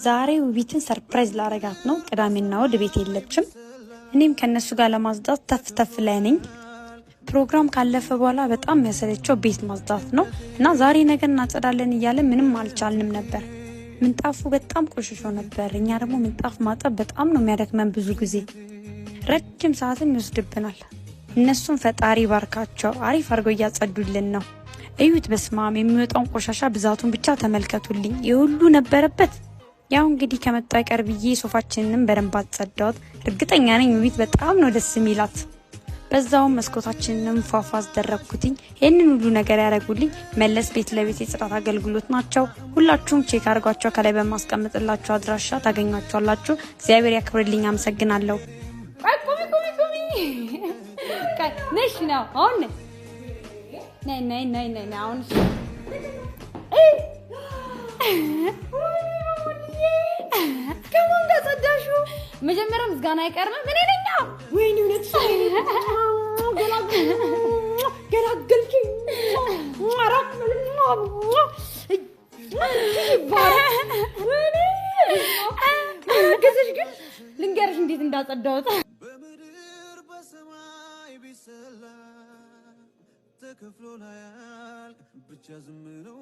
ዛሬ ውቢትን ሰርፕራይዝ ላረጋት ነው። ቅዳሜና እሑድ ቤት የለችም። እኔም ከነሱ ጋር ለማጽዳት ተፍ ላይ ነኝ። ፕሮግራም ካለፈ በኋላ በጣም ያሰለቸው ቤት ማጽዳት ነው እና ዛሬ ነገ እናጸዳለን እያለ ምንም አልቻልንም ነበር። ምንጣፉ በጣም ቆሽሾ ነበር። እኛ ደግሞ ምንጣፍ ማጠብ በጣም ነው የሚያደክመን። ብዙ ጊዜ ረጅም ሰዓትም ይወስድብናል። እነሱም ፈጣሪ ባርካቸው አሪፍ አድርገው እያጸዱልን ነው። እዩት፣ በስማም የሚወጣውን ቆሻሻ ብዛቱን ብቻ ተመልከቱልኝ። የሁሉ ነበረበት። ያው እንግዲህ ከመጣ ቀር ብዬ ሶፋችንንም በደንብ አጸዳሁት። እርግጠኛ ነኝ ውቢት በጣም ነው ደስ የሚላት። በዛውም መስኮታችንንም ፏፏ አስደረግኩትኝ። ይህንን ሁሉ ነገር ያደረጉልኝ መለስ ቤት ለቤት የጽዳት አገልግሎት ናቸው። ሁላችሁም ቼክ አድርጓቸው። ከላይ በማስቀምጥላችሁ አድራሻ ታገኟቸዋላችሁ። እግዚአብሔር ያክብርልኝ። አመሰግናለሁ። ነሽ ነው አሁን ነይ አሁን ከማን ጋር ጸዳሹ? መጀመሪያ ምስጋና አይቀርም። ምን ይለኛ ወይኔ እውነት ገላገልኝ ማራክ ገዝሽ ግን ልንገርሽ እንዴት እንዳጸዳሁት። በምድር በሰማይ ቢሰላ ተከፍሎ ላይ ብቻ ዝም ነው።